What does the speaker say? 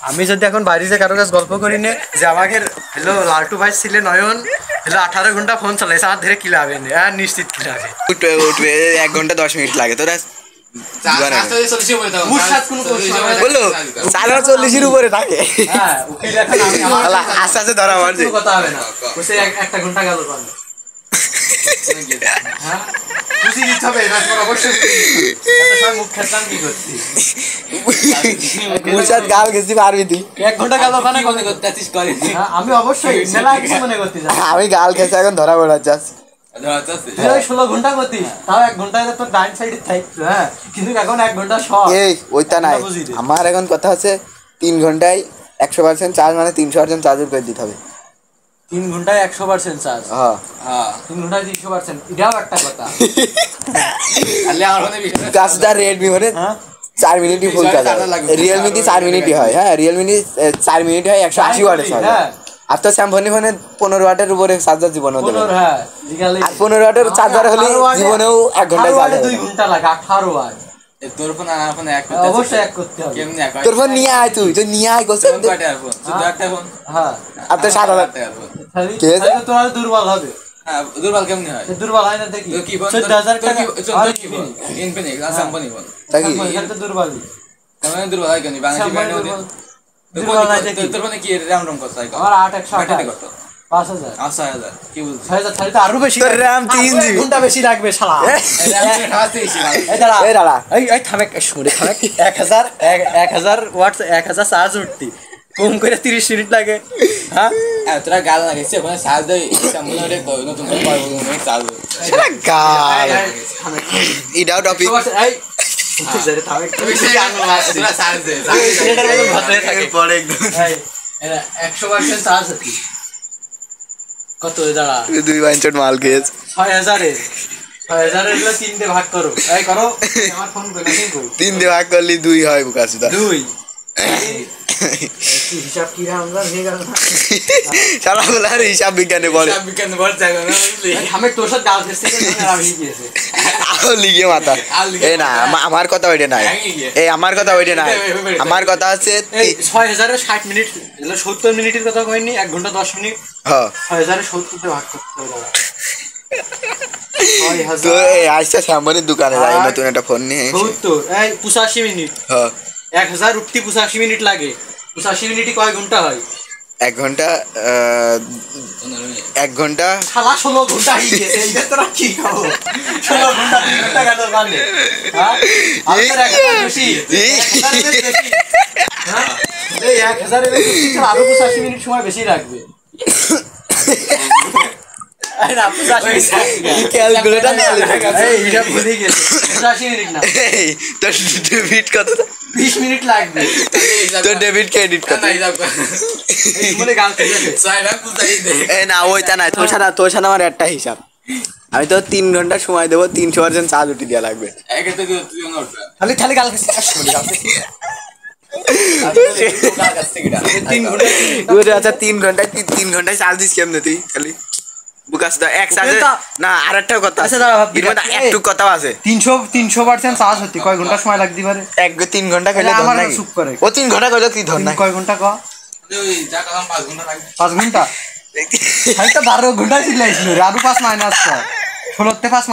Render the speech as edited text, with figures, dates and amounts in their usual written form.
আমি যদি এখন বাড়িতে কারো কাছে গল্প করি নে যে আমাকে হ্যালো লালটু ভাই ছিলে নয়ন হ্যালো 18 ঘন্টা ফোন চালাইছে আমার ধরে কিলাবে না আর নিশ্চিত কিলাবে উঠবে 1 ঘন্টা 10 মিনিট লাগে তোরা বললো 40-এর উপরে থাকে আস্তে আস্তে ধরা মারছে কথা হবে না একটা ঘন্টা গেল গাল গেছি পারবি তুই 1 ঘন্টা গেল আমি অবশ্যই আমি গাল খেয়েছি এখন ধরা পড়াচ্ছি 16 ঘন্টা করতিস তাও 1 ঘন্টায় তো ডাইন সাইডে থাকতো হ্যাঁ কিন্তু এখন 1 ঘন্টা শর্ট এই ওইটা নাই আমার এখন কথা হচ্ছে 3 ঘন্টায় 100% চার্জ মানে 300% চার্জ করে দিতে হবে 3 ঘন্টায় 100% চার্জ হ্যাঁ 3 ঘন্টায় 300% এটাও একটা কথা তাহলে আমার মনে কাজটা Redmi মানে 4 মিনিটই ফুল চার্জ Realme তে 4 মিনিটই হয় হ্যাঁ Realme 4 মিনিট হয় 180 ওয়াটের চার্জ আর তো স্যামসং ফোনে 15 ওয়াটের উপরে চার্জার জীবনেও দেবে 15 হ্যাঁ আর 15 ওয়াটের চার্জার হলে জীবনেও 1 ঘন্টা চার্জ হবে 2 ঘন্টা লাগে 18 ওয়াট তোর ফোন আর ফোন এক করতে অবশ্যই এক করতে হবে কেমনে এক তোর ফোন নিয়ে আয় তুই নিয়ে আয় কোসে কয়টা ফোন শুধু একটা ফোন হ্যাঁ আর তো 7000 টাকার ফোন তাহলে তো তোর দুর্বল হবে হ্যাঁ দুর্বল কেমনে হয় দুর্বল হয় না দেখি কি ফোন 14000 টাকা কি ফোন ইনফিনিক্স আর সাম্পানি ফোন তাকি এটা তো দুর্বল কেমন দুর্বল হয় কেন বাংলাদেশি ব্র্যান্ড হবে দুর্বল নাই দেখি তোর ফোনে কি RAM ROM কত সাইকেল আমার 8100 কত 5000 8000 কি বলছিস 6000 তাহলে তো আরো বেশি তোর RAM 3 GB ঘন্টা বেশি লাগবে শালা এই দাঁড়া এই থামে শুনে থামে 1000 ওয়াট 1000 চার্জ উঠতি কম করে 30 মিনিট লাগে হ্যাঁ তোরা গাল লাগাইছে ওখানে চার্জ দেই সামনে ওরে নতুন করে পারবো চার্জ সেটা গাল এটাও টপিক এই জেরে থামে তোরা চার্জ দে এটার মধ্যে ভাতে থাকে পরে একদম এই 100% চার্জ হতি কত দাঁড়া 2 বাঞ্চট মাল খেয়েছ 6000 এর 6000 এর গুলো 3 দিয়ে ভাগ করো এই করো আমার ফোন কই না কই 3 দিয়ে ভাগ করলি 2 হয় বুকাসুদা 2 হিসাব কি আমরা হয়ে গেল না শালা বলার হিসাব বিজ্ঞানে পড়ে হিসাব বিজ্ঞান বড় জায়গা না বুঝলি আমি তোর সাথে গাল খেতে আমি গিয়েছে আও লিগে মাথা এই না আমার কথা ওইটা নাই এই আমার কথা ওইটা নাই আমার কথা আছে 6000 এ 60 মিনিট হলো 70 মিনিটের কথা কইনি 1 ঘন্টা 10 মিনিট হ্যাঁ 6000 এ 70 তে ভাগ করতে হবে তো এই আজকে সামনের দোকানে যাই নতুন একটা ফোন নিয়ে 70 এই 85 মিনিট হ্যাঁ 1000 উঠতি 85 মিনিট লাগে 85 মিনিটই কয় ঘন্টা হয় 1 ঘন্টা 1 ঘন্টা শালা 16 ঘন্টা হয়ে গেছে এইটা তোরা কি খাও 16 ঘন্টা 3 ঘন্টা গেল মানে হ্যাঁ আর তোর 1000 বেশি হ্যাঁ এই 1000 এর বেশি আরো 85 মিনিট সময় বেশি লাগবে আরে না 85 ক্যালকুলেটর নিয়ে এই এটা ভুলে গেছে 85 মিনিট না এই তোর ডেবিট কত 20 মিনিট লাগবে তোর ডেবিট ক্রেডিট কত বলে গাল খেয়েছে সাইরা কুজাই দে এই না ওইটা নাই তোর সাথে আমার একটা হিসাব আমি তো 3 ঘন্টা সময় দেব 300% চার্জ উঠি দেয়া লাগবে একে তো তুই নড়বে খালি গাল খেয়েছে গাল খেয়েছে 3 ঘন্টা ওরে আচ্ছা 3 ঘন্টায় চার্জ দিস কেমনে তুই খালি বুকাসদা এক চার্জে না আরেকটা কথা আছে একটু কথা আছে 300% চার্জ হতে কয় ঘন্টা সময় লাগতে পারে 3 ঘন্টা খেলে ধর নাই ও 3 ঘন্টা কইলো তুই ধর নাই কয় ঘন্টা ক ওই যা কালাম 5 ঘন্টা লাগবে 5 ঘন্টা হয়তো 12 ঘন্টা ছিল আরো 5 মাইনাস 16 তে 5